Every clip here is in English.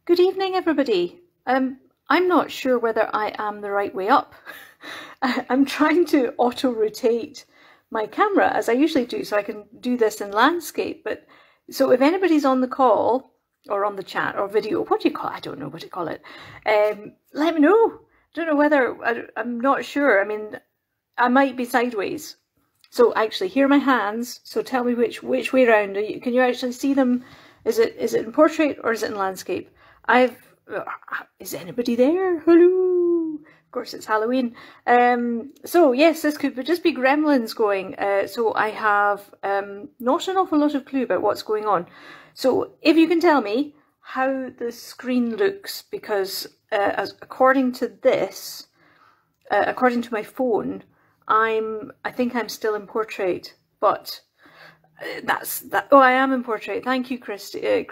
Good evening, everybody. I'm not sure whether I am the right way up. I'm trying to auto-rotate my camera as I usually do, so I can do this in landscape. But so if anybody's on the call or on the chat or video, what do you call it? I don't know what to call it. Let me know. I don't know whether, I'm not sure. I mean, I might be sideways. So actually, here are my hands. So tell me which way around. Can you actually see them? Is it in portrait or is it in landscape? Is anybody there? Hello. Of course, it's Halloween. So yes, this could just be gremlins going. So I have not an awful lot of clue about what's going on. So if you can tell me how the screen looks, because according to this, according to my phone, I think I'm still in portrait, but that's that. Oh, I am in portrait. Thank you, Christy. I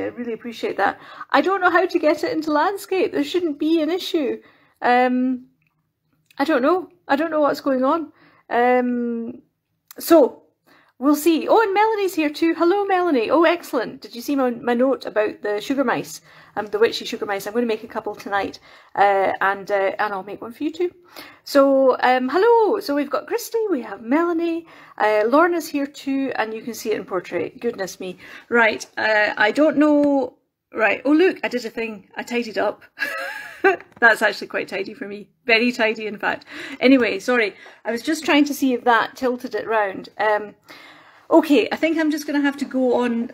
really appreciate that. I don't know how to get it into landscape. There shouldn't be an issue. I don't know. I don't know what's going on. So we'll see. Oh, and Melanie's here too. Hello, Melanie. Oh, excellent. Did you see my note about the sugar mice? The witchy sugar mice. I'm going to make a couple tonight, and I'll make one for you too. So hello. So we've got Christy, we have Melanie, Lorna's here too, and you can see it in portrait. Goodness me. Right. I don't know. Right. Oh look, I did a thing. I tidied up. That's actually quite tidy for me. Very tidy, in fact. Anyway, sorry. I was just trying to see if that tilted it round. Okay, I think I'm just going to have to go on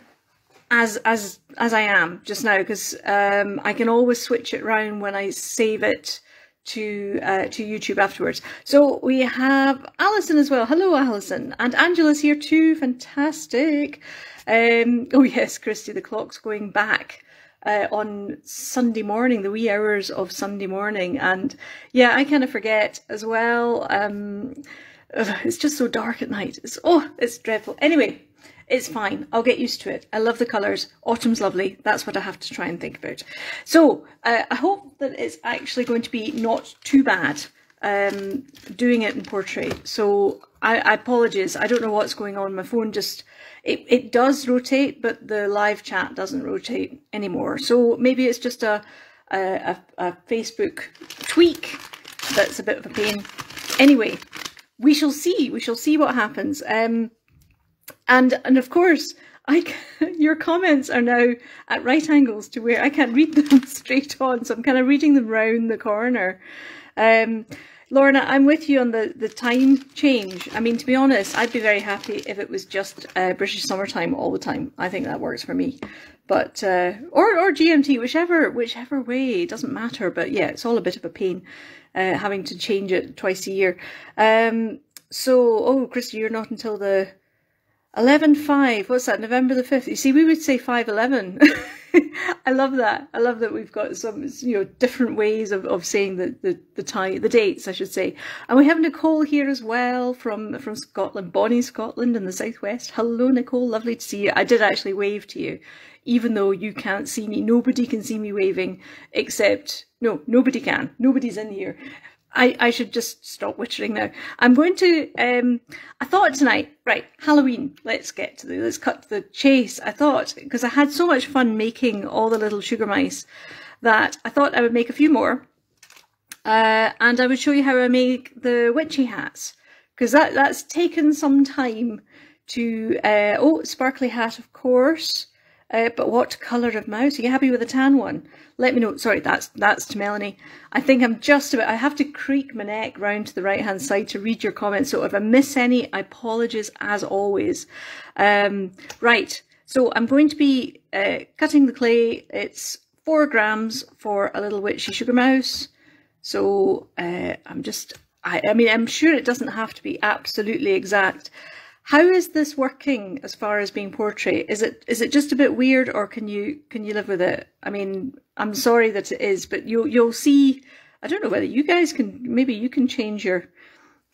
as I am just now, because I can always switch it round when I save it to YouTube afterwards. So we have Alison as well. Hello, Alison. And Angela's here too. Fantastic. Oh yes, Christy, the clock's going back on Sunday morning, the wee hours of Sunday morning. And yeah, I kind of forget as well. It's just so dark at night. It's dreadful. Anyway, it's fine. I'll get used to it. I love the colours. Autumn's lovely. That's what I have to try and think about. So I hope that it's actually going to be not too bad doing it in portrait. So I apologise. I don't know what's going on. My phone just, it does rotate, but the live chat doesn't rotate anymore. So maybe it's just a Facebook tweak that's a bit of a pain. Anyway, we shall see. We shall see what happens. And of course, your comments are now at right angles to where I can't read them straight on, so I'm kind of reading them round the corner. Lorna, I'm with you on the time change. I mean, to be honest, I'd be very happy if it was just British summertime all the time. I think that works for me. But or GMT, whichever way, it doesn't matter. But yeah, it's all a bit of a pain having to change it twice a year. So, oh, Christy, you're not until the 11/5, what's that, November the 5th? You see, we would say 5/11. I love that. I love that we've got some, different ways of saying the time, the dates, I should say. And we have Nicole here as well from Scotland, Bonnie, Scotland in the southwest. Hello, Nicole, lovely to see you. I did actually wave to you, even though you can't see me. Nobody can see me waving except, no, nobody can. Nobody's in here. I should just stop wittering now. I'm going to, I thought tonight, right, Halloween, let's cut to the chase. I thought, because I had so much fun making all the little sugar mice, that I thought I would make a few more. And I would show you how I make the witchy hats, because that's taken some time to, oh, sparkly hat, of course. But what colour of mouse? Are you happy with the tan one? Let me know. Sorry, that's to Melanie. I think I'm just about, I have to creak my neck round to the right hand side to read your comments. So if I miss any, I apologise as always. Right, so I'm going to be cutting the clay. It's 4 grams for a little witchy sugar mouse. So I mean, I'm sure it doesn't have to be absolutely exact. How is this working as far as being portrait? Is it just a bit weird, or can you live with it? I mean, I'm sorry that it is, but you'll see. I don't know whether you guys can. Maybe you can change your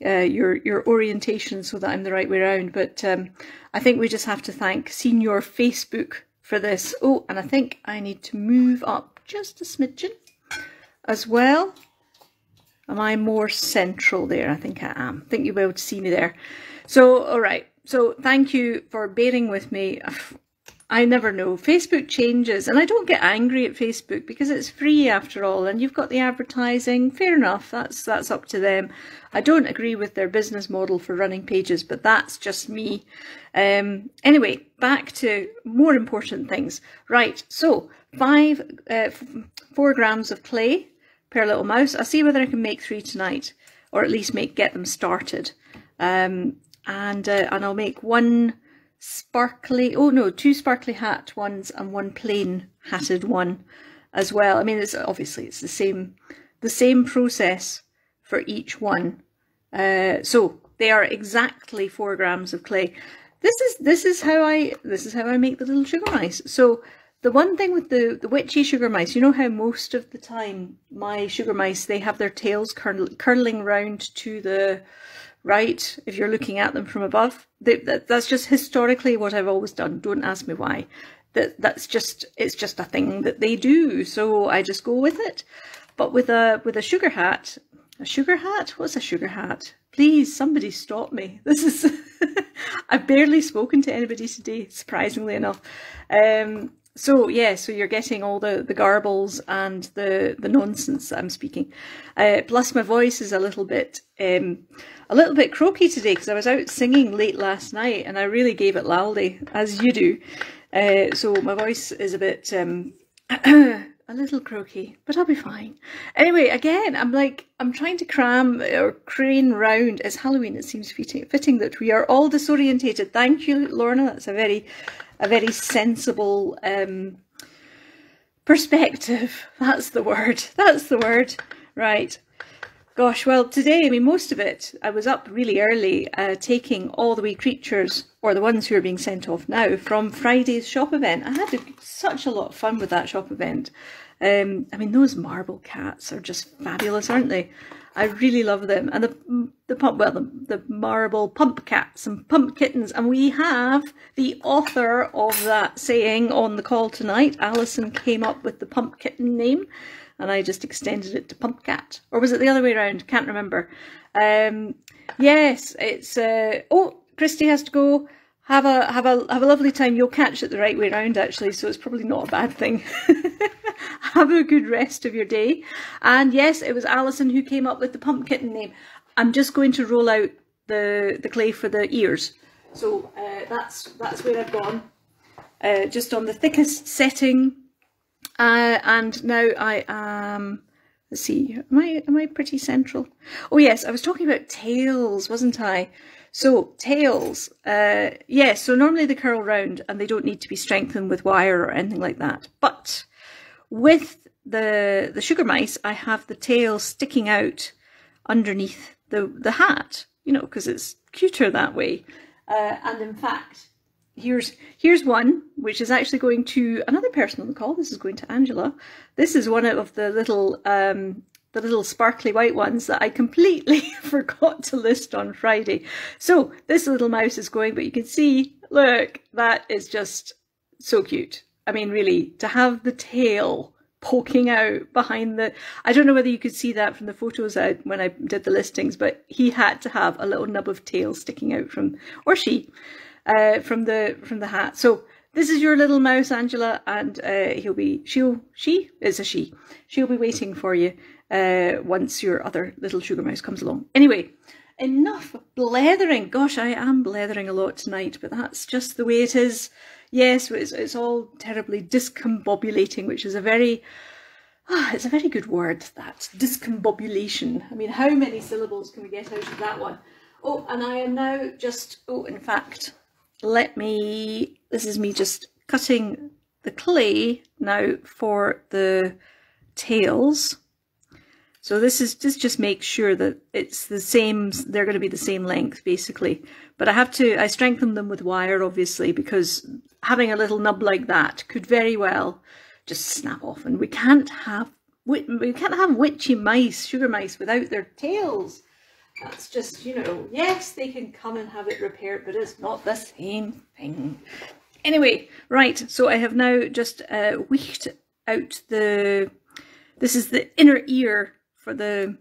orientation so that I'm the right way around. But I think we just have to thank Senior Facebook for this. Oh, and I think I need to move up just a smidgen as well. Am I more central there? I think I am. I think you'll be able to see me there. So, all right. So thank you for bearing with me. I never know. Facebook changes, and I don't get angry at Facebook because it's free after all, and you've got the advertising. Fair enough. That's up to them. I don't agree with their business model for running pages, but that's just me. Anyway, back to more important things. Right. So 4 grams of clay per little mouse. I'll see whether I can make 3 tonight, or at least get them started. And I'll make 2 sparkly hat ones and 1 plain hatted one as well. I mean, it's the same process for each one. So they are exactly 4 grams of clay. This is how I make the little sugar mice. So the one thing with the witchy sugar mice, you know how most of the time my sugar mice, they have their tails curling round to the right, if you're looking at them from above. That's just historically what I've always done. Don't ask me why. It's just a thing that they do, so I just go with it. But with a sugar hat, what's a sugar hat? Please, somebody stop me. This is I've barely spoken to anybody today, surprisingly enough. So yeah, so you're getting all the garbles and the nonsense that I'm speaking. Plus my voice is a little bit croaky today because I was out singing late last night and I really gave it laldy, as you do. So my voice is a bit a little croaky, but I'll be fine. Anyway, again, I'm trying to cram or crane round. It's Halloween. It seems fitting that we are all disorientated. Thank you, Lorna. That's a very sensible perspective. That's the word. That's the word. Right. Gosh, well, today, I mean, most of it, I was up really early taking all the wee creatures, or the ones who are being sent off now, from Friday's shop event. I had such a lot of fun with that shop event. I mean, those marble cats are just fabulous, aren't they? I really love them. And the marble pump cats and pump kittens. And we have the author of that saying on the call tonight. Alison came up with the pump kitten name, and I just extended it to pump cat. Or was it the other way around? Can't remember. Yes, it's oh, Christy has to go. Have a lovely time. You'll catch it the right way around, actually, so it's probably not a bad thing. Have a good rest of your day. And yes, it was Alison who came up with the pump kitten name. I'm just going to roll out the clay for the ears. So that's where I've gone. Just on the thickest setting. And now I am, let's see, am I pretty central? Oh yes, I was talking about tails, wasn't I? So tails, yes, so normally they curl round and they don't need to be strengthened with wire or anything like that. But with the sugar mice, I have the tail sticking out underneath the hat, you know, because it's cuter that way. And in fact, here's one which is actually going to another person on the call. This is going to Angela. This is one of the little sparkly white ones that I completely forgot to list on Friday. So this little mouse is going, but you can see, look, that is just so cute. I mean, really, to have the tail poking out behind the, I don't know whether you could see that from the photos when I did the listings, but he had to have a little nub of tail sticking out from, or she, from the hat. So this is your little mouse, Angela, and she'll be waiting for you once your other little sugar mouse comes along. Anyway, enough blethering. Gosh, I am blethering a lot tonight, but that's just the way it is. Yes, it's all terribly discombobulating, which is it's a very good word, that, discombobulation. I mean, how many syllables can we get out of that one? Oh, and I am now just, in fact, this is me just cutting the clay now for the tails. So this just makes sure that it's the same, they're going to be the same length basically. But I strengthen them with wire, obviously, because having a little nub like that could very well just snap off. And we can't have witchy mice, sugar mice, without their tails. That's just, you know, yes, they can come and have it repaired, but it's not the same thing. Anyway, right, so I have now just weeked out this is the inner ear for the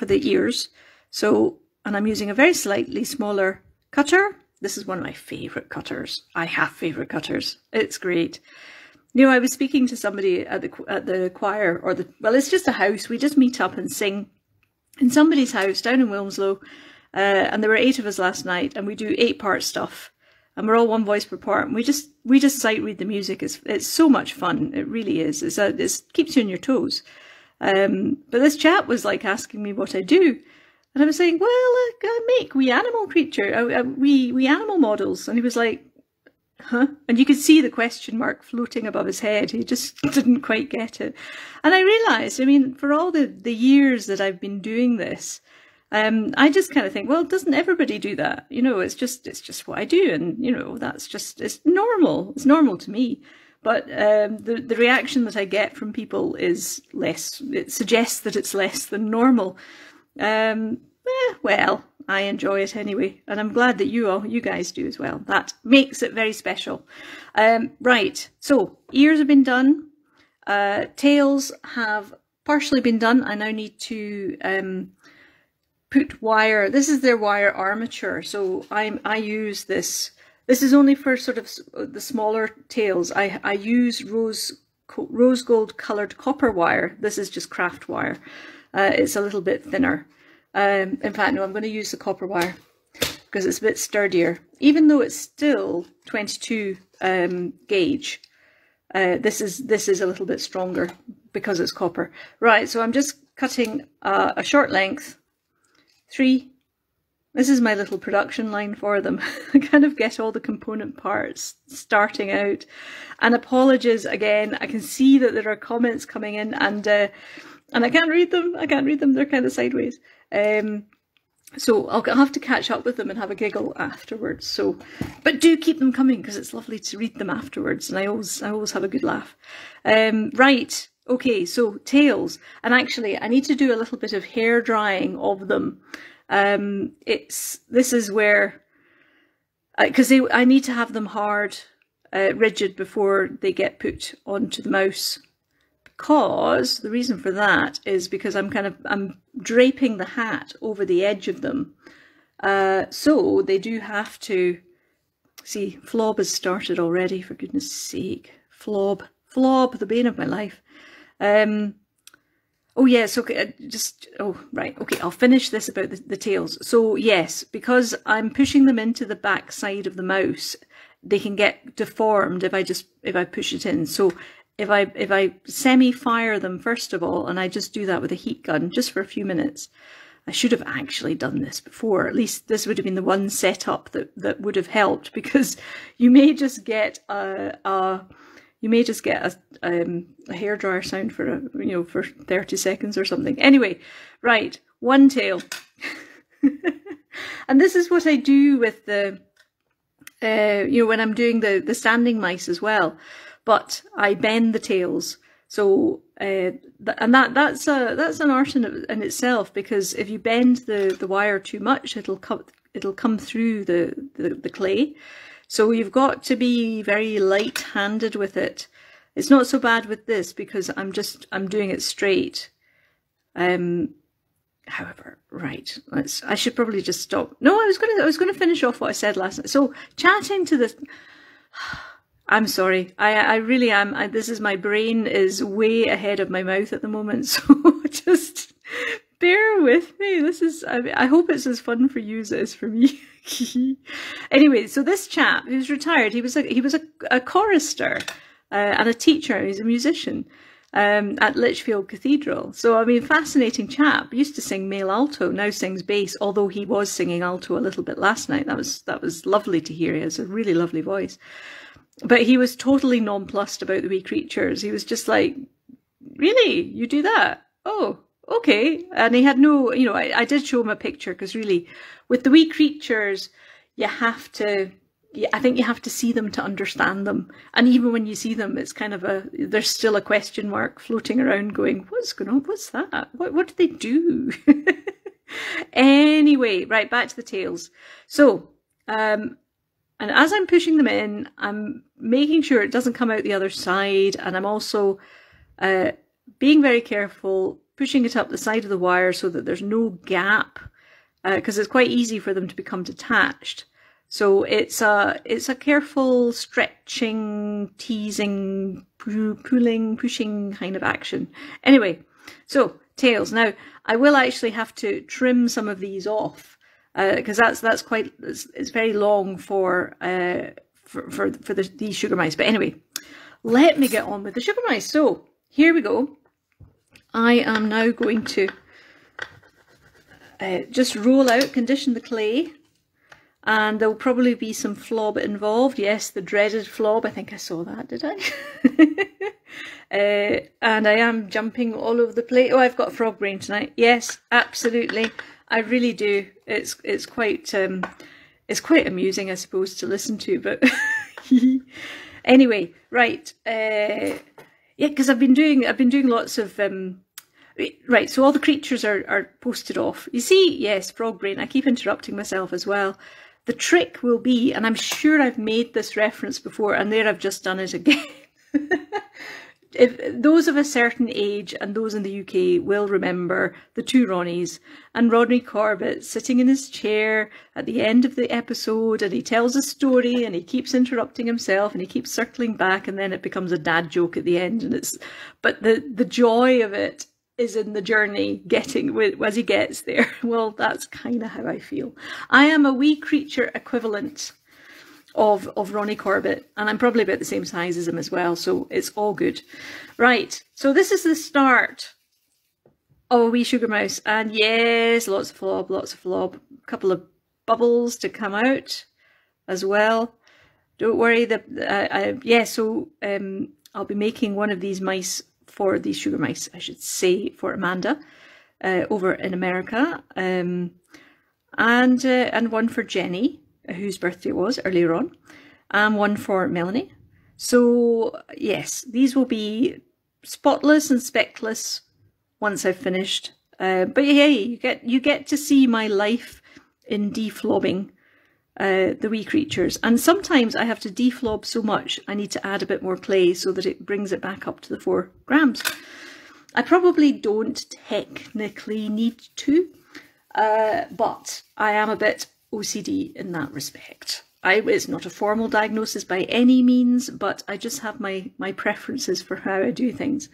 ears. So, and I'm using a very slightly smaller cutter This is one of my favourite cutters. I have favourite cutters. It's great. You know, I was speaking to somebody at the choir, or well, it's just a house. We just meet up and sing in somebody's house down in Wilmslow. And there were 8 of us last night, and we do 8-part stuff. And we're all one voice per part. And we just sight read the music. It's so much fun. It really is. It keeps you on your toes. But this chap was like asking me what I do. And I was saying, well, I make wee animal creature, wee animal models. And he was like, huh? And you could see the question mark floating above his head. He just didn't quite get it. And I realised, I mean, for all the years that I've been doing this, I just kind of think, well, doesn't everybody do that? You know, it's just what I do. And, you know, it's normal. It's normal to me. But the reaction that I get from people is less. It suggests that it's less than normal. Well, I enjoy it anyway, and I'm glad that you guys do as well. That makes it very special. Right, so ears have been done. Tails have partially been done. I now need to put wire. This is their wire armature, so I use this. This is only for sort of the smaller tails. I use rose gold coloured copper wire. This is just craft wire. It's a little bit thinner. In fact, no, I'm going to use the copper wire because it's a bit sturdier. Even though it's still 22 gauge, this is a little bit stronger because it's copper. Right, so I'm just cutting a short length, 3. This is my little production line for them. I kind of get all the component parts starting out. And apologies again, I can see that there are comments coming in, and I can't read them. I can't read them. They're kind of sideways. So I'll have to catch up with them and have a giggle afterwards. So, but do keep them coming because it's lovely to read them afterwards, and I always have a good laugh. Right. Okay. So tails, and actually I need to do a little bit of hair drying of them. This is where, because I need to have them hard, rigid before they get put onto the mouse. Because the reason for that is because I'm draping the hat over the edge of them, so they do have to see. Flob has started already, for goodness sake. Flob, the bane of my life. Oh yes, okay. Right, okay. I'll finish this about the tails. So yes, because I'm pushing them into the back side of the mouse, they can get deformed if I push it in. So if I semi-fire them first of all, and I just do that with a heat gun just for a few minutes. I should have actually done this before. At least this would have been the one setup that would have helped, because you may just get a hairdryer sound for 30 seconds or something. Anyway, right, one tail. And this is what I do with the when I'm doing the standing mice as well. But I bend the tails, so and that's an art in itself, because if you bend the wire too much, it'll come through the clay. So you've got to be very light-handed with it. It's not so bad with this because I'm doing it straight. However, right, I should probably just stop. No, I was gonna finish off what I said last night. So chatting to this. I'm sorry. I really am. My brain is way ahead of my mouth at the moment. So just bear with me. I hope it's as fun for you as it is for me. Anyway, so this chap who's retired, he was a chorister and a teacher. He's a musician at Lichfield Cathedral. So I mean, fascinating chap. Used to sing male alto, now sings bass. Although he was singing alto a little bit last night. That was lovely to hear. He has a really lovely voice. But he was totally nonplussed about the wee creatures. He was just like, really? You do that? Oh, okay. And he had no, I did show him a picture, because really, with the wee creatures, I think you have to see them to understand them. And even when you see them, it's kind of there's still a question mark floating around going, what's going on? What's that? What do they do? Anyway, right, back to the tails. So, and as I'm pushing them in, I'm making sure it doesn't come out the other side. And I'm also being very careful, pushing it up the side of the wire so that there's no gap, because it's quite easy for them to become detached. So it's a careful stretching, teasing, pulling, pushing kind of action. Anyway, so tails. Now I will actually have to trim some of these off because that's quite, it's very long for these sugar mice. But anyway, let me get on with the sugar mice. So here we go. I am now going to just roll out, condition the clay. And there'll probably be some flob involved. Yes, the dreaded flob. I think I saw that, did I? And I am jumping all over the place. Oh, I've got frog brain tonight. Yes, absolutely. I really do. It's quite amusing, I suppose, to listen to. But anyway, right. Yeah, because I've been doing lots of right. So all the creatures are posted off. You see, yes, frog brain. I keep interrupting myself as well. The trick will be, and I'm sure I've made this reference before, and there I've just done it again. If those of a certain age and those in the UK will remember the two Ronnies and Rodney Corbett sitting in his chair at the end of the episode, and he tells a story and he keeps interrupting himself and he keeps circling back, and then it becomes a dad joke at the end. And but the joy of it is in the journey as he gets there. Well, that's kind of how I feel. I am a wee creature equivalent of Ronnie Corbett, and I'm probably about the same size as him as well, so it's all good. Right, so this is the start of a wee sugar mouse, and yes, lots of flob, a couple of bubbles to come out as well. Don't worry, I'll be making one of these mice for these sugar mice, I should say, for Amanda over in America, and one for Jenny, whose birthday it was earlier on, and one for Melanie. So yes, these will be spotless and speckless once I've finished. But hey, you get to see my life in deflobbing the wee creatures, and sometimes I have to deflob so much I need to add a bit more clay so that it brings it back up to the 4 grams. I probably don't technically need to, but I am a bit OCD in that respect. It's not a formal diagnosis by any means, but I just have my preferences for how I do things.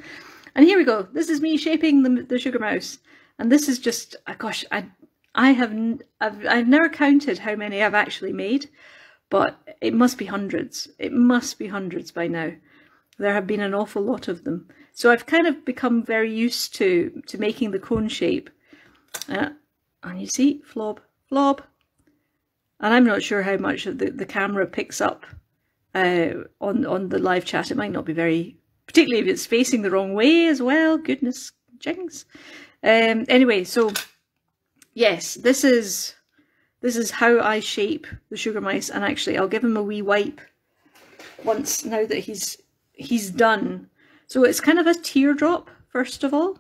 And here we go. This is me shaping the sugar mouse, and this is just, gosh, I've never counted how many I've actually made, but it must be hundreds. It must be hundreds by now. There have been an awful lot of them. So I've kind of become very used to making the cone shape. And you see, flob. And I'm not sure how much of the camera picks up on the live chat. It might not be very, particularly if it's facing the wrong way as well. Goodness jiggins. Anyway, so yes, this is how I shape the sugar mice, and actually I'll give him a wee wipe once, now that he's done. So it's kind of a teardrop first of all,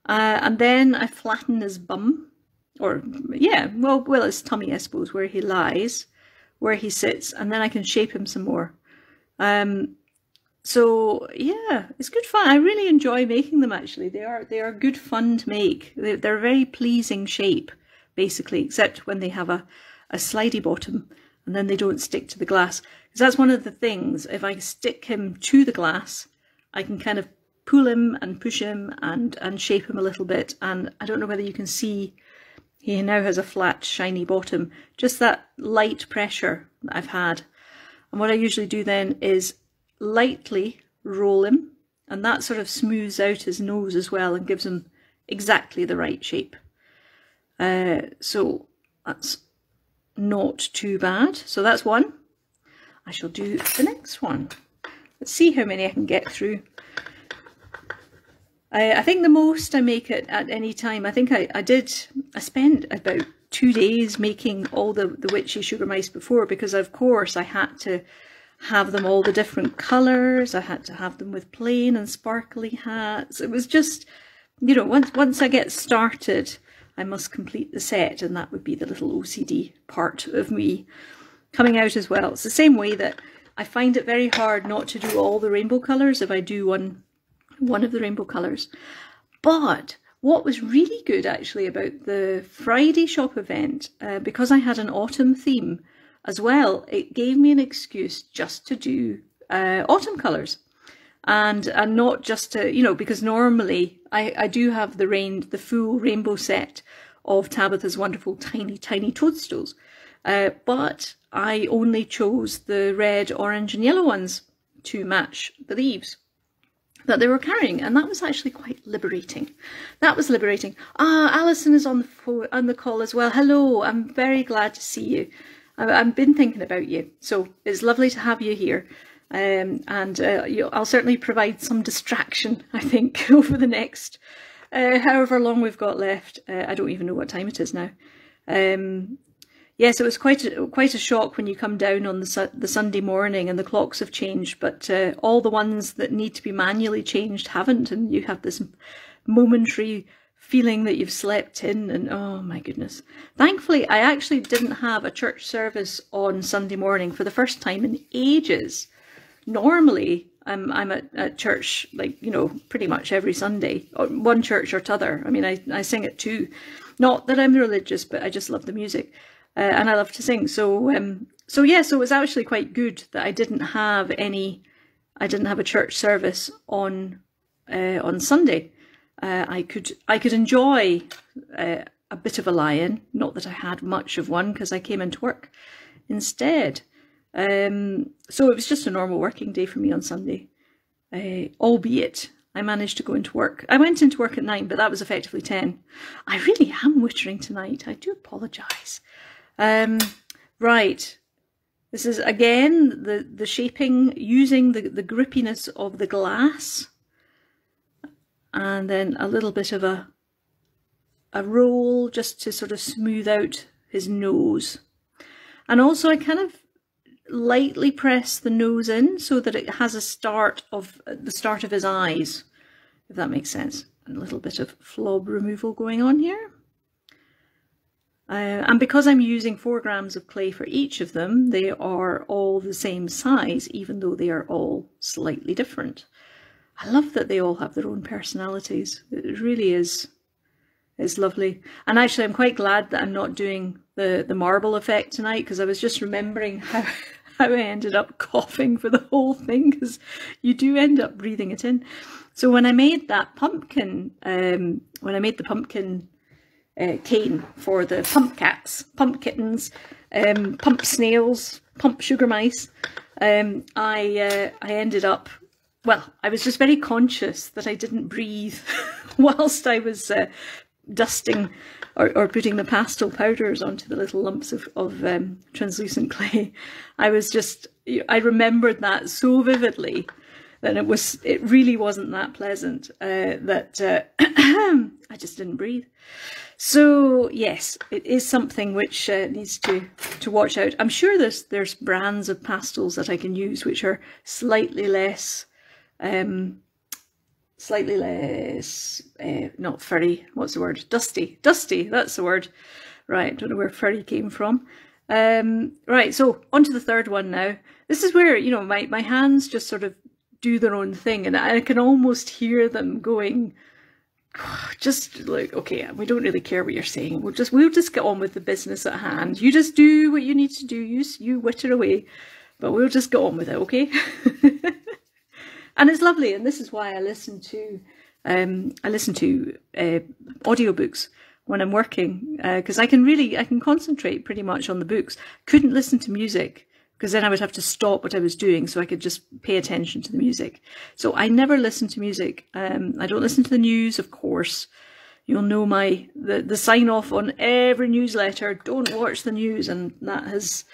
and then I flatten his bum, or yeah, well his tummy, I suppose, where he lies, where he sits, and then I can shape him some more. So yeah, it's good fun. I really enjoy making them, actually. They are good fun to make. They're a very pleasing shape, basically, except when they have a slidey bottom and then they don't stick to the glass. Because that's one of the things, if I stick him to the glass, I can kind of pull him and push him and shape him a little bit. And I don't know whether you can see, he now has a flat, shiny bottom. Just that light pressure that I've had. And what I usually do then is lightly roll him, and that sort of smooths out his nose as well and gives him exactly the right shape. So that's not too bad. So that's one. I shall do the next one. Let's see how many I can get through. I think the most I make it at any time, I think I spent about 2 days making all the witchy sugar mice before, because of course I had to have them all the different colours. I had to have them with plain and sparkly hats. It was just, you know, once I get started, I must complete the set, and that would be the little OCD part of me coming out as well. It's the same way that I find it very hard not to do all the rainbow colours if I do one of the rainbow colours. But what was really good actually about the Friday shop event, because I had an autumn theme, as well, it gave me an excuse just to do autumn colours. And not just to, you know, because normally I do have the full rainbow set of Tabitha's wonderful tiny, tiny toadstools. But I only chose the red, orange and yellow ones to match the leaves that they were carrying, and that was actually quite liberating. That was liberating. Alison is on the call as well. Hello, I'm very glad to see you. I've been thinking about you, so it's lovely to have you here. I'll certainly provide some distraction, I think, over the next however long we've got left. I don't even know what time it is now. Yes, it was quite a shock when you come down on the Sunday morning and the clocks have changed, but all the ones that need to be manually changed haven't, and you have this momentary feeling that you've slept in, and oh my goodness. Thankfully, I actually didn't have a church service on Sunday morning for the first time in ages. Normally, I'm at church, like, you know, pretty much every Sunday, or one church or t'other. I mean, I sing at two. Not that I'm religious, but I just love the music. And I love to sing, so yeah, so it was actually quite good that I didn't have a church service on Sunday. I could enjoy a bit of a lie-in, not that I had much of one because I came into work instead. So it was just a normal working day for me on Sunday, albeit I managed to go into work. I went into work at 9, but that was effectively 10. I really am wittering tonight. I do apologise. Right, this is again the shaping using the grippiness of the glass, and then a little bit of a roll just to sort of smooth out his nose. And also I kind of lightly press the nose in so that it has the start of his eyes, if that makes sense. And a little bit of flob removal going on here. And because I'm using 4 grams of clay for each of them, they are all the same size, even though they are all slightly different. I love that they all have their own personalities. It really is. It's lovely. And actually, I'm quite glad that I'm not doing the marble effect tonight, because I was just remembering how I ended up coughing for the whole thing, because you do end up breathing it in. So when I made that pumpkin, cane for the pump cats, pump kittens, pump snails, pump sugar mice, I ended up, well, I was just very conscious that I didn't breathe whilst I was dusting or putting the pastel powders onto the little lumps of translucent clay. I remembered that so vividly that it really wasn't that pleasant, that I just didn't breathe. So yes, it is something which needs to watch out. I'm sure there's brands of pastels that I can use which are slightly less, not furry, what's the word? Dusty, that's the word. Right, don't know where furry came from. Right, so on to the third one now. This is where, you know, my hands just sort of do their own thing, and I can almost hear them going, just like, okay, we don't really care what you're saying. We'll just get on with the business at hand. You just do what you need to do. You witter away, but we'll just get on with it, okay? And it's lovely, and this is why I listen to audiobooks when I'm working, because I can concentrate pretty much on the books. Couldn't listen to music, because then I would have to stop what I was doing so I could just pay attention to the music. So I never listen to music. I don't listen to the news, of course. You'll know the sign off on every newsletter, don't watch the news, and that has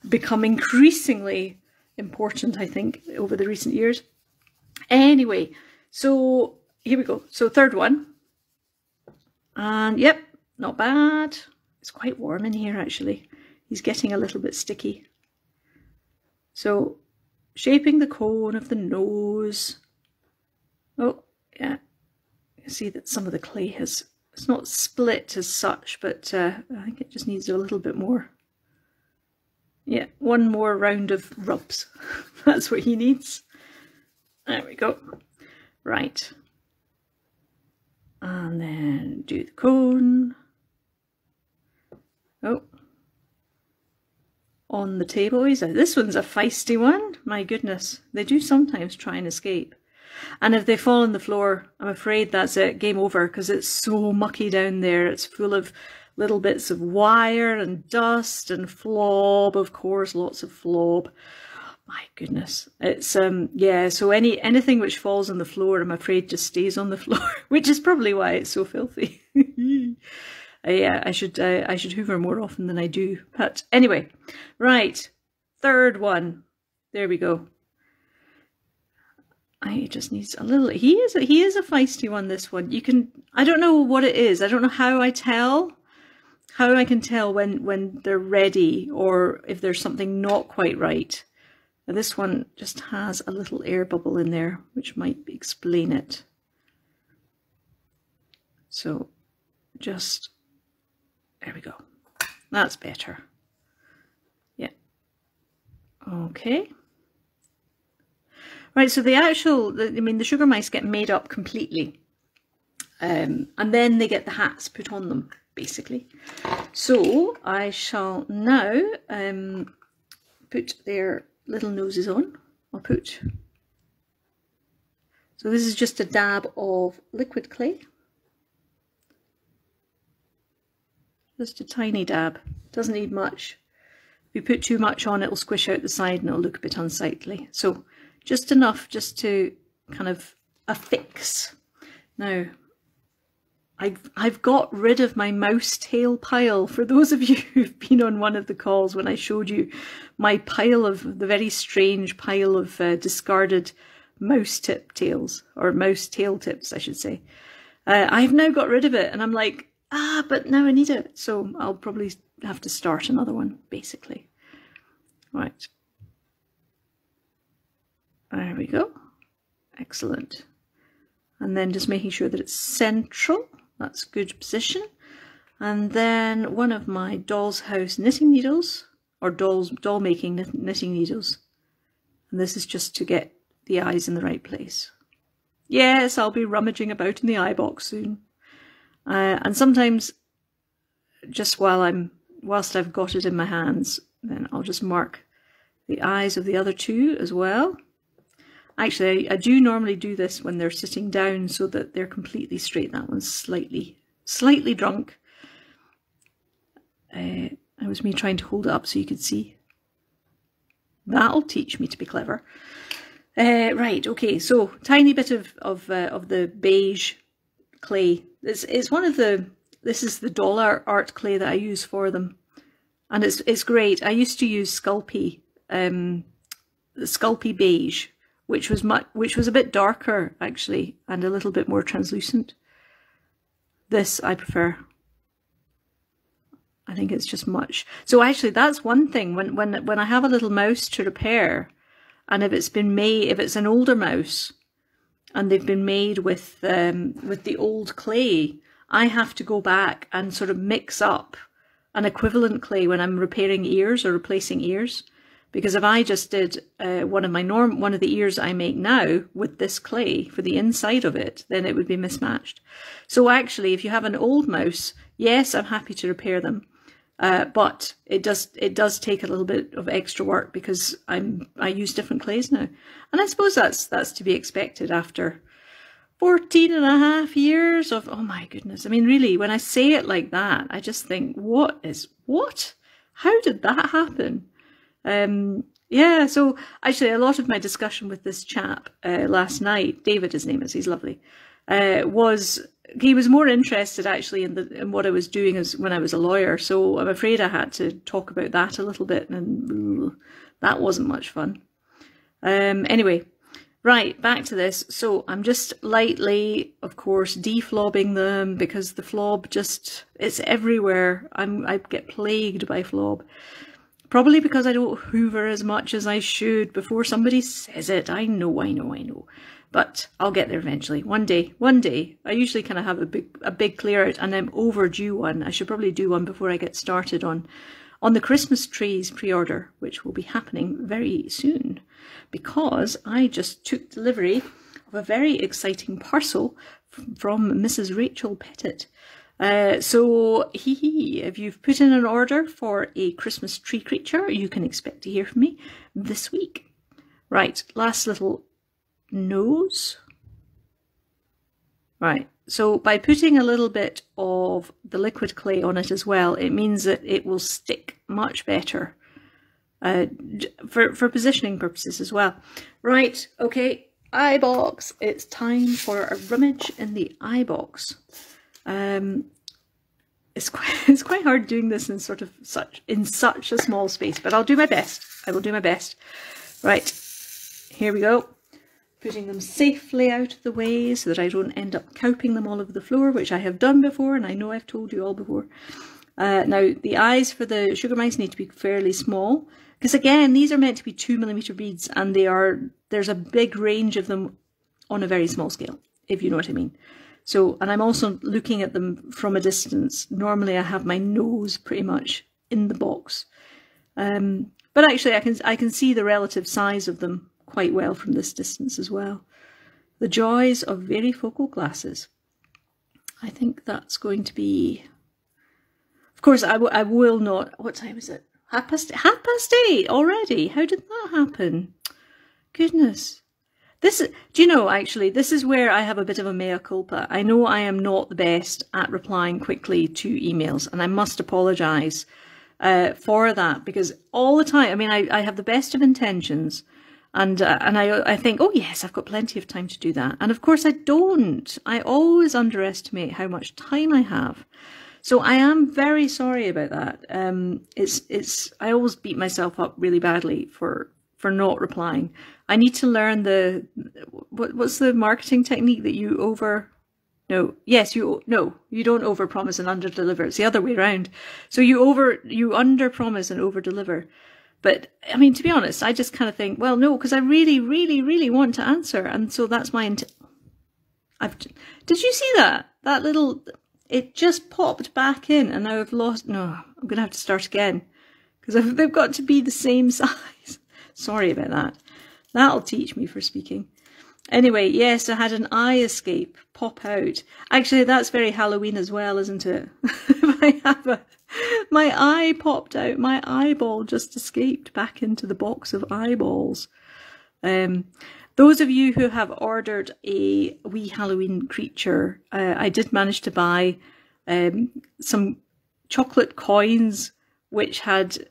become increasingly important, I think, over the recent years. Anyway, so here we go. So third one. And yep, not bad. It's quite warm in here, actually. He's getting a little bit sticky. So, shaping the cone of the nose. Oh, yeah. You can see that some of the clay it's not split as such, but I think it just needs a little bit more. Yeah, one more round of rubs. That's what he needs. There we go. Right. And then do the cone. Oh. on the table. This one's a feisty one. My goodness, they do sometimes try and escape. And if they fall on the floor, I'm afraid that's it, game over, because it's so mucky down there. It's full of little bits of wire and dust and flob, of course, lots of flob. My goodness. It's, yeah, so anything which falls on the floor, I'm afraid just stays on the floor, which is probably why it's so filthy. Yeah, I should hoover more often than I do. But anyway, right, third one. There we go. I just needs a little. He is a feisty one. This one. You can. I don't know what it is. I don't know how I can tell when they're ready or if there's something not quite right. Now, this one just has a little air bubble in there, which might explain it. So, just there we go. That's better. Yeah. Okay. Right, so the sugar mice get made up completely, and then they get the hats put on them, basically. So I shall now put their little noses on. So this is just a dab of liquid clay. Just a tiny dab, doesn't need much. If you put too much on, it'll squish out the side and it'll look a bit unsightly. So just enough just to kind of affix. Now, I've got rid of my mouse tail pile. For those of you who've been on one of the calls when I showed you my pile of, the very strange pile of discarded mouse tip tails, or mouse tail tips, I should say. I've now got rid of it and I'm like, but now I need it. So I'll probably have to start another one, basically. Right. There we go. Excellent. And then just making sure that it's central. That's a good position. And then one of my doll's house knitting needles, or doll making knitting needles. And this is just to get the eyes in the right place. Yes, I'll be rummaging about in the eye box soon. And sometimes, just whilst I've got it in my hands, then I'll just mark the eyes of the other two as well. Actually, I do normally do this when they're sitting down so that they're completely straight. That one's slightly drunk. It was me trying to hold it up so you could see. That'll teach me to be clever. Right, okay, so tiny bit of the beige clay. It's one of the, this is the doll art clay that I use for them. And it's great. I used to use Sculpey, the Sculpey beige, which was a bit darker actually and a little bit more translucent. This I prefer. I think it's just much. So actually that's one thing when I have a little mouse to repair, and if it's an older mouse and they've been made with the old clay, I have to go back and sort of mix up an equivalent clay when I'm repairing ears or replacing ears. Because if I just did one of the ears I make now with this clay for the inside of it, then it would be mismatched. So actually, if you have an old mouse, yes, I'm happy to repair them, but it does take a little bit of extra work because I use different clays now, and I suppose that's to be expected after 14.5 years of, oh my goodness. I mean, really, when I say it like that, I just think, what? How did that happen? Yeah, so actually a lot of my discussion with this chap last night, David his name is, he's lovely, he was more interested actually in what I was doing as when I was a lawyer, so I'm afraid I had to talk about that a little bit, and that wasn't much fun. Anyway, right, back to this. So I'm just lightly, of course, deflobbing them because the flob it's everywhere. I get plagued by flob. Probably because I don't hoover as much as I should before somebody says it. I know. But I'll get there eventually. One day. I usually kind of have a big clear out, and I'm overdue one. I should probably do one before I get started on the Christmas trees pre-order, which will be happening very soon, because I just took delivery of a very exciting parcel from Mrs. Rachel Pettit. So, if you've put in an order for a Christmas tree creature, you can expect to hear from me this week. Right, last little nose. Right, so by putting a little bit of the liquid clay on it as well, it means that it will stick much better for positioning purposes as well. Right, okay, eye box. It's time for a rummage in the eye box. It's quite hard doing this in such a small space, but I'll do my best. I will do my best. Right, here we go. Putting them safely out of the way so that I don't end up cowping them all over the floor, which I have done before, and I know I've told you all before. Now, the eyes for the sugar mice need to be fairly small, because again, these are meant to be 2mm beads, and there's a big range of them on a very small scale, if you know what I mean. So, and I'm also looking at them from a distance. Normally I have my nose pretty much in the box. But actually I can see the relative size of them quite well from this distance as well. The joys of varifocal glasses. I think that's going to be... Of course, I will not... What time is it? 8:30 already? How did that happen? Goodness. Do you know, actually, this is where I have a bit of a mea culpa. I know I am not the best at replying quickly to emails, and I must apologise for that, because all the time, I mean, I have the best of intentions, and I think, oh yes, I've got plenty of time to do that. And of course I don't. I always underestimate how much time I have. So I am very sorry about that. I always beat myself up really badly for not replying. I need to learn what's the marketing technique that you don't overpromise and underdeliver. It's the other way around. So you underpromise and overdeliver. But I mean, to be honest, I just kind of think, well, no, because I really, really, really want to answer, and so that's my intent. Did you see that? That little, it just popped back in, and now I've lost. No, I'm gonna have to start again because they've got to be the same size. Sorry about that. That'll teach me for speaking. Anyway, yes, I had an eye escape pop out. Actually, that's very Halloween as well, isn't it? My eye popped out. My eyeball just escaped back into the box of eyeballs. Those of you who have ordered a wee Halloween creature, I did manage to buy some chocolate coins which had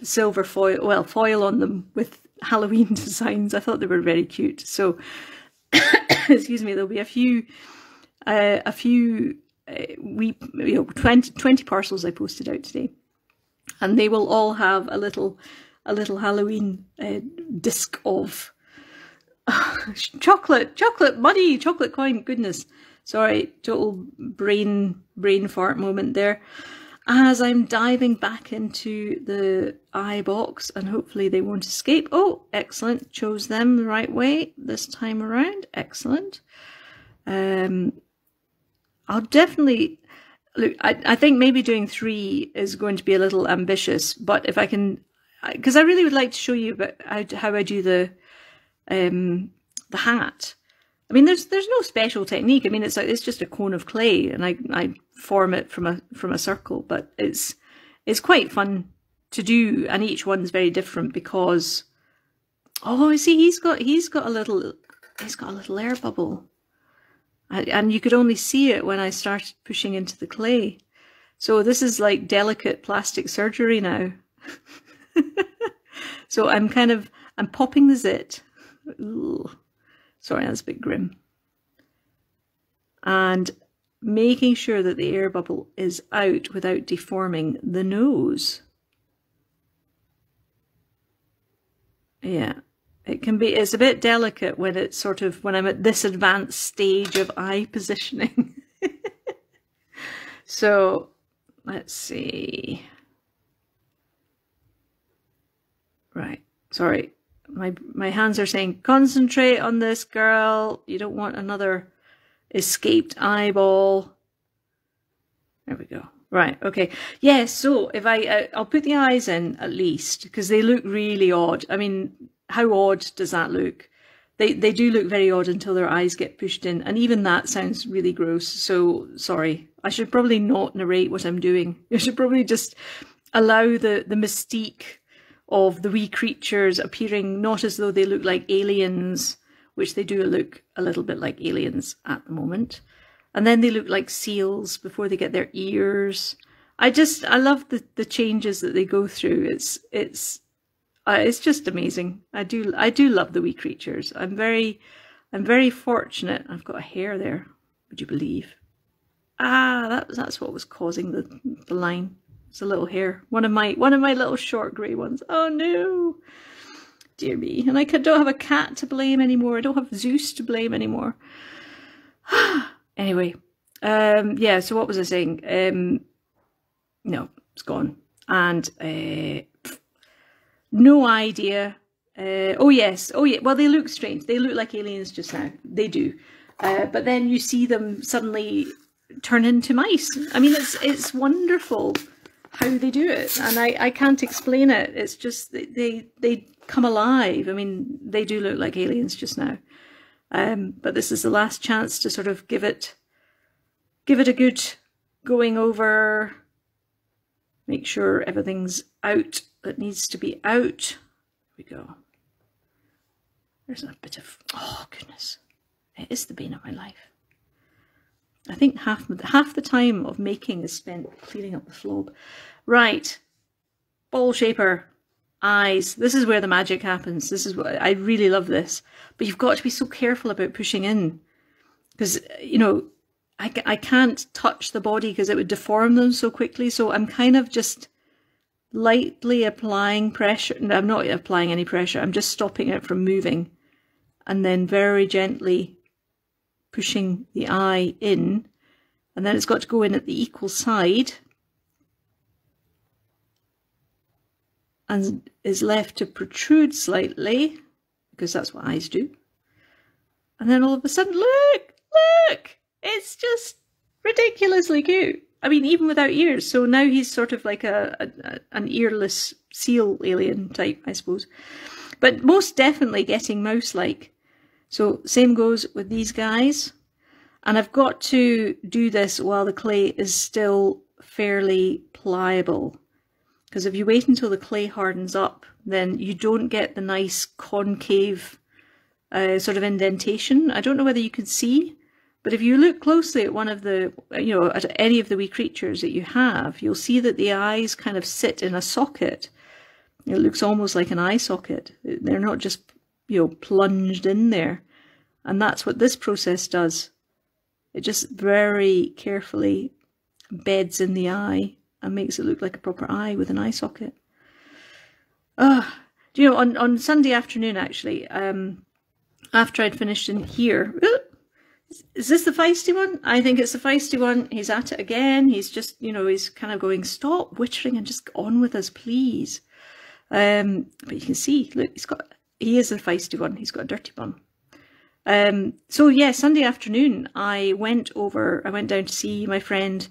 silver foil on them with Halloween designs. I thought they were very cute. So, excuse me, there'll be a few 20 parcels I posted out today, and they will all have a little Halloween disc of chocolate coin. Goodness, sorry, total brain fart moment there. As I'm diving back into the eye box, and hopefully they won't escape. Oh, excellent! Chose them the right way this time around. Excellent. I'll definitely look. I think maybe doing 3 is going to be a little ambitious, but if I can, because I really would like to show you about how I do the hat. I mean, there's no special technique. I mean, it's just a cone of clay, and I form it from a circle. But it's quite fun to do, and each one's very different because, oh, I see, he's got a little air bubble. And you could only see it when I started pushing into the clay. So this is like delicate plastic surgery now. So I'm popping the zit. Ooh. Sorry, that's a bit grim. And making sure that the air bubble is out without deforming the nose. Yeah. It's a bit delicate when it's when I'm at this advanced stage of eye positioning. So, let's see. Right, sorry. My hands are saying, concentrate on this, girl. You don't want another escaped eyeball. There we go. Right, okay. Yeah, so if I'll put the eyes in at least, because they look really odd. I mean, how odd does that look? They do look very odd until their eyes get pushed in, and even that sounds really gross, so sorry. I should probably not narrate what I'm doing. I should probably just allow the mystique of the wee creatures appearing not as though they look like aliens, which they do look a little bit like aliens at the moment. And then they look like seals before they get their ears. I love the changes that they go through. It's just amazing. I do love the wee creatures. I'm very fortunate. I've got a hair there. Would you believe? That's what was causing the line. It's a little hair. One of my little short grey ones. Oh no, dear me. And I don't have a cat to blame anymore. I don't have Zeus to blame anymore. Anyway, yeah. So what was I saying? No, it's gone. And no idea. Oh yes. Oh yeah. Well, they look strange. They look like aliens just now. They do. But then you see them suddenly turn into mice. I mean, it's wonderful how they do it, and I can't explain it. It's just they come alive. I mean, they do look like aliens just now. But this is the last chance to sort of give it a good going over. Make sure everything's out that needs to be out. Here we go. There's a bit of, oh goodness, it is the bane of my life. I think half the time of making is spent cleaning up the flob. Right, ball shaper, eyes. This is where the magic happens. This is what I really love this. But you've got to be so careful about pushing in, because you know I can't touch the body because it would deform them so quickly. So I'm kind of just lightly applying pressure. No, I'm not applying any pressure. I'm just stopping it from moving, and then very gently pushing the eye in, and then it's got to go in at the equal side and is left to protrude slightly, because that's what eyes do. And then all of a sudden, look, it's just ridiculously cute. I mean, even without ears. So now he's sort of like an earless seal alien type, I suppose. But most definitely getting mouse-like. So same goes with these guys. And I've got to do this while the clay is still fairly pliable. Because if you wait until the clay hardens up, then you don't get the nice concave sort of indentation. I don't know whether you can see, but if you look closely at one of the, you know, at any of the wee creatures that you have, you'll see that the eyes kind of sit in a socket. It looks almost like an eye socket. They're not just, you know, plunged in there. And that's what this process does. It just very carefully beds in the eye and makes it look like a proper eye with an eye socket. Do you know, on Sunday afternoon, actually, after I'd finished in here, is this the feisty one? I think it's the feisty one. He's at it again. He's just, you know, he's kind of going, stop wittering and just get on with us, please. But you can see, look, he is a feisty one. He's got a dirty bum. So yeah, Sunday afternoon, I went down to see my friend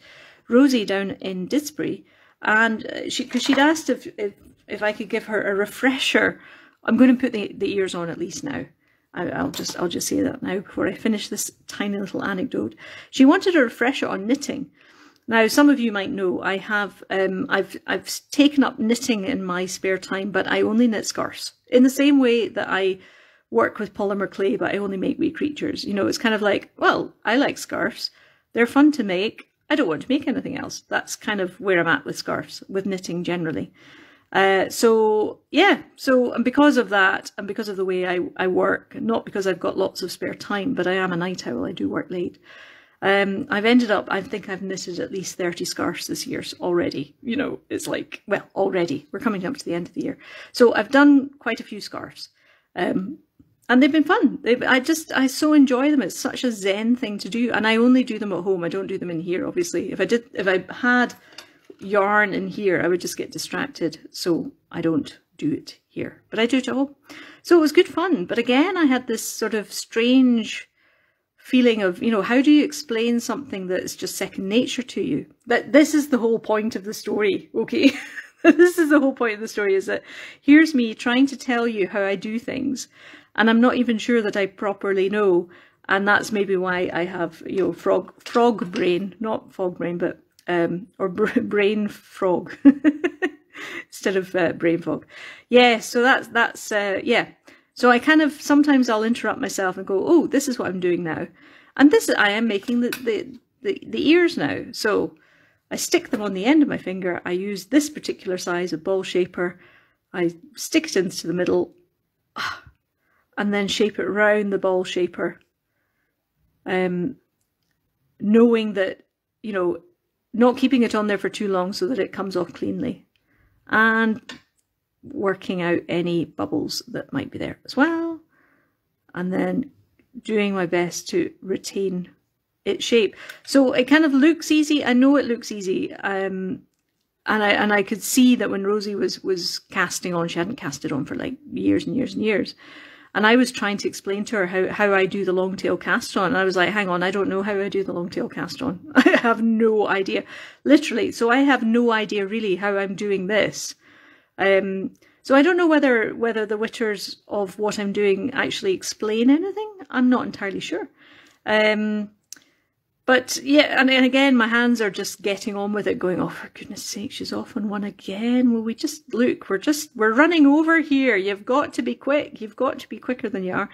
Rosie down in Didsbury, and because she'd asked if I could give her a refresher. I'm going to put the ears on at least now. I'll just say that now before I finish this tiny little anecdote. She wanted a refresher on knitting. Now, some of you might know I have I've taken up knitting in my spare time, but I only knit scarves in the same way that I work with polymer clay, but I only make wee creatures. You know, it's kind of like, well, I like scarves. They're fun to make. I don't want to make anything else. That's kind of where I'm at with scarves, with knitting generally. So yeah, and because of that, and because of the way I work, not because I've got lots of spare time, but I am a night owl, I do work late. I've ended up, I think I've knitted at least 30 scarves this year already. You know, it's like, well, already, we're coming up to the end of the year. So I've done quite a few scarves. And they've been fun. I so enjoy them. It's such a zen thing to do. And I only do them at home. I don't do them in here, obviously. If I had yarn in here, I would just get distracted. So I don't do it here, but I do it at home. So it was good fun. But again, I had this sort of strange feeling of, you know, how do you explain something that is just second nature to you? But this is the whole point of the story, okay? This is the whole point of the story, is that here's me trying to tell you how I do things. and I'm not even sure that I properly know. And that's maybe why I have, you know, frog brain, not fog brain, but or brain frog instead of brain fog. Yeah, so that's yeah. So I kind of sometimes I'll interrupt myself and go, oh, this is what I'm doing now, and this I am making the ears now. So I stick them on the end of my finger. I use this particular size of ball shaper. I stick it into the middle, and then shape it round the ball shaper. Knowing that, you know, not keeping it on there for too long so that it comes off cleanly, and working out any bubbles that might be there as well, and then doing my best to retain its shape. So it kind of looks easy. I know it looks easy, and I could see that when Rosie was casting on, she hadn't cast it on for like years and years and years. And I was trying to explain to her how I do the long tail cast on. And I was like, hang on, I don't know how I do the long tail cast on. I have no idea, literally. So I have no idea really how I'm doing this. So I don't know whether the witters of what I'm doing actually explain anything. I'm not entirely sure. But yeah, and again, my hands are just getting on with it, going, oh, for goodness sake, she's off on one again. Will we just, look, we're running over here. You've got to be quick. You've got to be quicker than you are.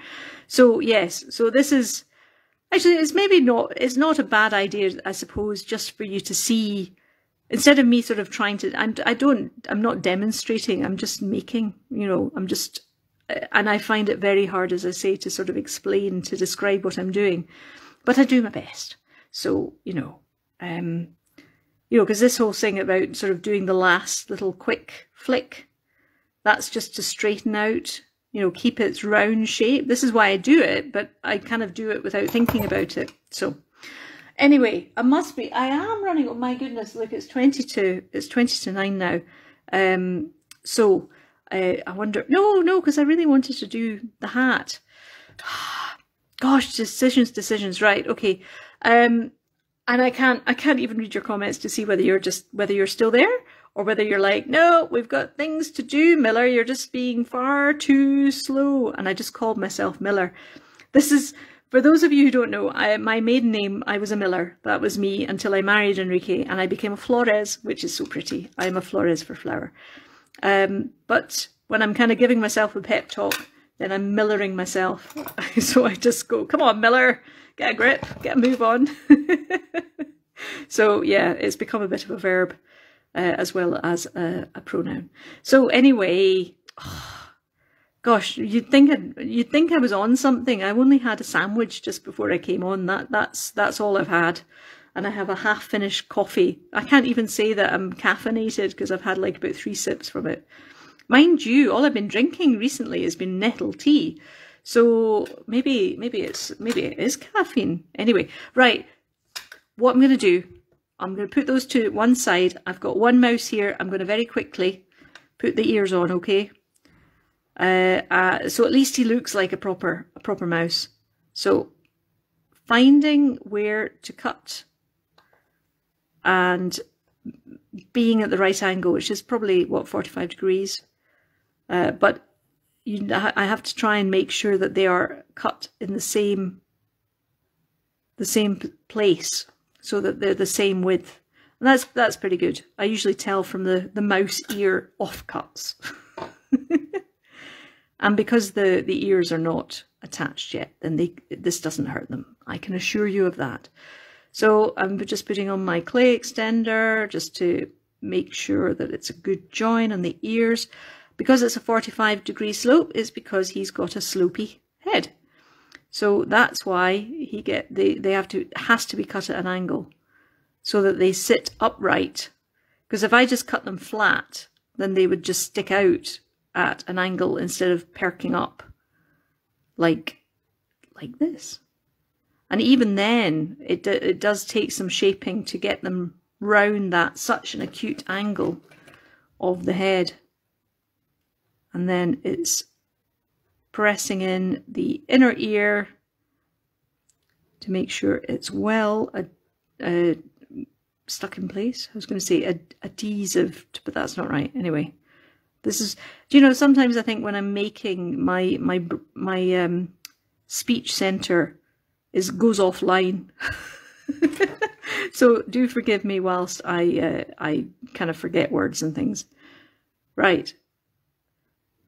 So yes, so this is, actually, it's not a bad idea, I suppose, just for you to see, instead of me sort of trying to, I'm not demonstrating, I'm just making, you know, and I find it very hard, as I say, to sort of explain, to describe what I'm doing, but I do my best. So, you know, because this whole thing about sort of doing the last little quick flick, that's just to straighten out, you know, keep its round shape. This is why I do it, but I kind of do it without thinking about it. So anyway, I am running, oh my goodness, look, it's 20 to 9 now. So I wonder, no, because I really wanted to do the hat. Gosh, decisions, right, okay. And I can't even read your comments to see whether you're still there, or whether you're like, no, we've got things to do, Miller, you're just being far too slow. And I just called myself Miller. This is, for those of you who don't know, my maiden name, I was a Miller. That was me until I married Enrique, and I became a Flores, which is so pretty. I'm a Flores for flower. But when I'm kind of giving myself a pep talk, then I'm Millering myself. So I just go, come on, Miller, get a grip, get a move on. So yeah, it's become a bit of a verb as well as a pronoun. So anyway, gosh, you'd think I was on something. I only had a sandwich just before I came on. That's all I've had. And I have a half-finished coffee. I can't even say that I'm caffeinated because I've had like about 3 sips from it. Mind you, all I've been drinking recently has been nettle tea. So maybe it is caffeine. Anyway, right. What I'm going to do, I'm going to put those to one side. I've got one mouse here. I'm going to very quickly put the ears on, okay? So at least he looks like a proper mouse. So finding where to cut and being at the right angle, which is probably, what, 45 degrees. But I have to try and make sure that they are cut in the same place, so that they're the same width. And that's pretty good. I usually tell from the mouse ear offcuts. And because the ears are not attached yet, then this doesn't hurt them. I can assure you of that. So I'm just putting on my clay extender just to make sure that it's a good join on the ears. Because it's a 45-degree slope, is because he's got a slopey head. So that's why has to be cut at an angle so that they sit upright. Because if I just cut them flat, then they would just stick out at an angle instead of perking up like this. And even then, it does take some shaping to get them round that such an acute angle of the head. And then it's pressing in the inner ear to make sure it's well stuck in place. I was going to say adhesive, but that's not right. Anyway, This is, do you know, sometimes I think when I'm making my speech center goes offline. So do forgive me whilst I kind of forget words and things. Right.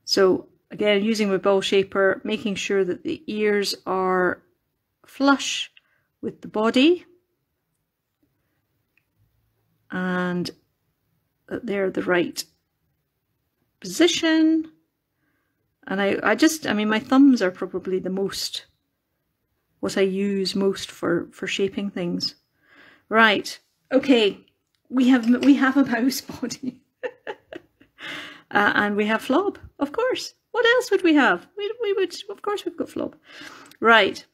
So again, using my ball shaper, making sure that the ears are flush with the body and that they're the right position. And I mean, my thumbs are probably what I use most for shaping things. Right, okay, we have a mouse body. And we have Flob, of course. What else would we have? We would, of course we've got Flob. Right,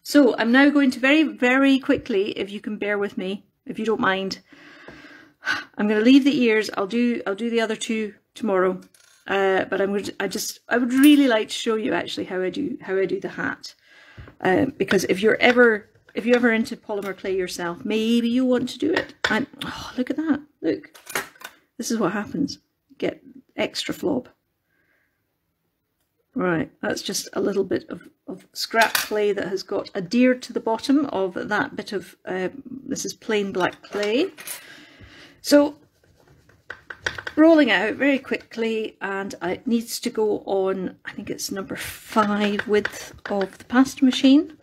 so I'm now going to very, very quickly, if you can bear with me, if you don't mind, I'm going to leave the ears. I'll do the other two tomorrow. But I would really like to show you actually how I do the hat. Because if you're ever into polymer clay yourself, maybe you want to do it. And oh, look at that! Look, this is what happens. Get extra Flob. Right, that's just a little bit of scrap clay that has got adhered to the bottom of that bit of. This is plain black clay. So rolling it out very quickly, and it needs to go on, I think it's number 5 width of the pasta machine,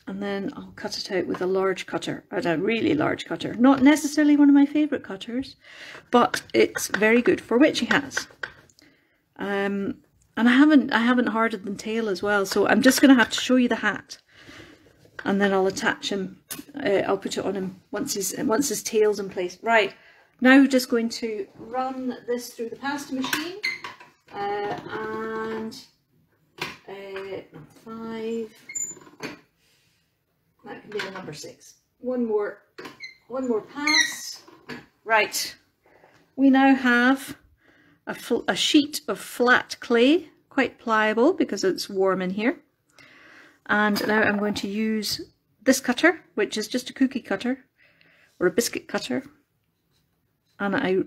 and then I'll cut it out with a large cutter, a really large cutter. Not necessarily one of my favourite cutters, but it's very good for witchy hats. And I haven't hardened the tail as well, so I'm just going to have to show you the hat, and then I'll attach him. I'll put it on him once his tail's in place. Right. Now just going to run this through the pasta machine, and 5, that can be the number 6. One more pass. Right, we now have a sheet of flat clay, quite pliable because it's warm in here. And now I'm going to use this cutter, which is just a cookie cutter or a biscuit cutter. And I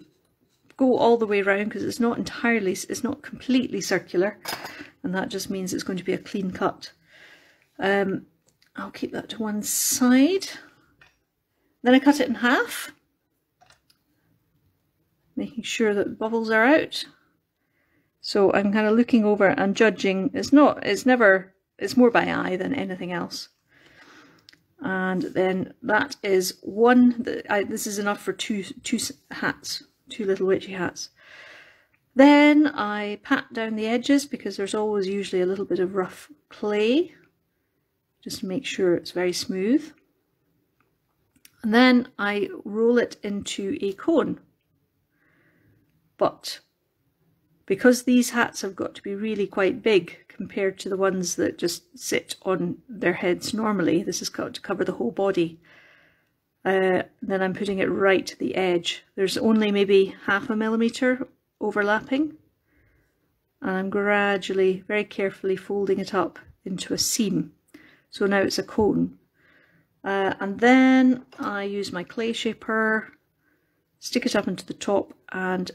go all the way around because it's not completely circular, and that just means it's going to be a clean cut. I'll keep that to one side. Then I cut it in half, making sure that bubbles are out. So I'm kind of looking over and judging. It's more by eye than anything else. And then that is one. This is enough for two hats, 2 little witchy hats. Then I pat down the edges because there's always usually a little bit of rough clay, just to make sure it's very smooth. And then I roll it into a cone. But because these hats have got to be really quite big compared to the ones that just sit on their heads normally, this has got to cover the whole body. Then I'm putting it right to the edge. There's only maybe 0.5 millimeter overlapping, and I'm gradually, very carefully folding it up into a seam. So now it's a cone. And then I use my clay shaper, stick it up into the top and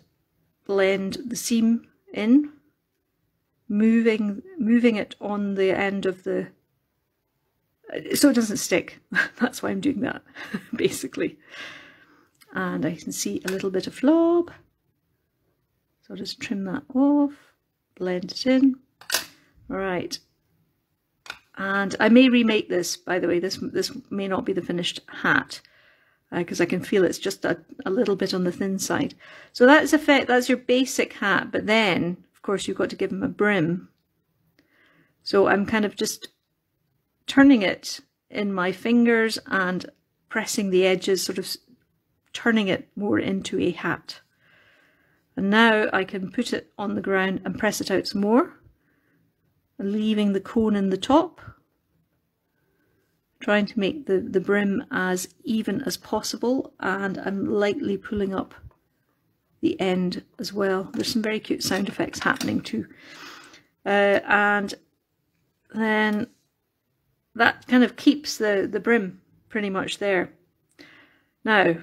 blend the seam in, moving it on the end of the, so it doesn't stick. That's why I'm doing that, basically. And I can see a little bit of Flob, so I'll just trim that off, blend it in. All right, and I may remake this, by the way. This may not be the finished hat, because I can feel it's just a little bit on the thin side. So that's your basic hat, but then of course you've got to give him a brim. So I'm kind of just turning it in my fingers and pressing the edges, sort of turning it more into a hat. And now I can put it on the ground and press it out some more, leaving the cone in the top, trying to make the brim as even as possible, and I'm lightly pulling up the end as well. There's some very cute sound effects happening too. And then that kind of keeps the brim pretty much there. Now,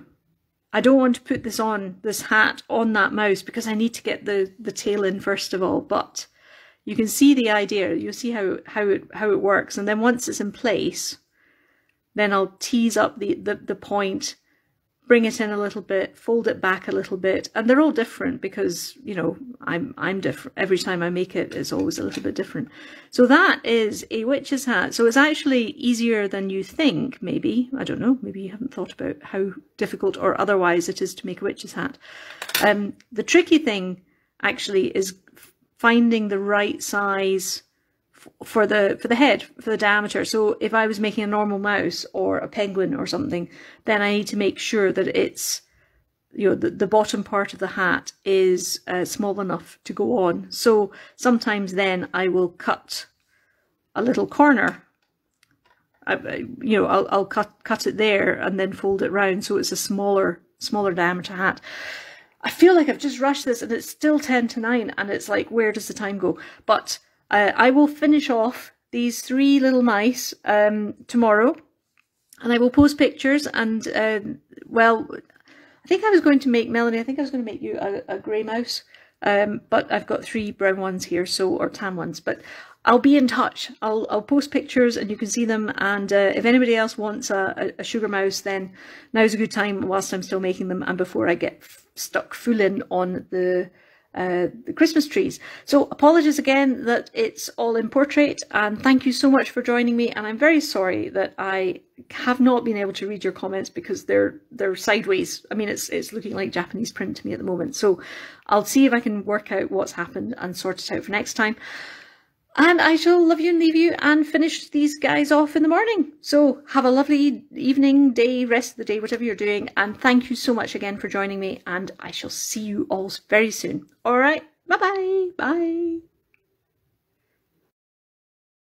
I don't want to put this hat on that mouse because I need to get the tail in first of all, but you can see the idea. You'll see how it works. And then once it's in place, then I'll tease up the point, bring it in a little bit, fold it back a little bit. And they're all different because, you know, I'm different. Every time I make it, it's always a little bit different. So that is a witch's hat. So it's actually easier than you think, maybe. I don't know. Maybe you haven't thought about how difficult or otherwise it is to make a witch's hat. The tricky thing actually is finding the right size for the head, for the diameter. So if I was making a normal mouse or a penguin or something, then I need to make sure that it's, you know, the bottom part of the hat is small enough to go on. So sometimes then I will cut a little corner. You know, I'll cut it there and then fold it round so it's a smaller diameter hat. I feel like I've just rushed this and it's still 10 to 9 and it's like, where does the time go? But I will finish off these 3 little mice tomorrow, and I will post pictures. And well, I think I was going to make Melanie. I think I was going to make you a grey mouse, but I've got 3 brown ones here, so, or tan ones. But I'll be in touch. I'll post pictures and you can see them. And if anybody else wants a sugar mouse, then now's a good time whilst I'm still making them and before I get stuck full in on the Christmas trees. So apologies again that it's all in portrait, and thank you so much for joining me. And I'm very sorry that I have not been able to read your comments because they're sideways. I mean, it's looking like Japanese print to me at the moment. So I'll see if I can work out what's happened and sort it out for next time. And I shall love you and leave you and finish these guys off in the morning. So have a lovely evening, day, rest of the day, whatever you're doing. And thank you so much again for joining me. And I shall see you all very soon. All right. Bye-bye. Bye.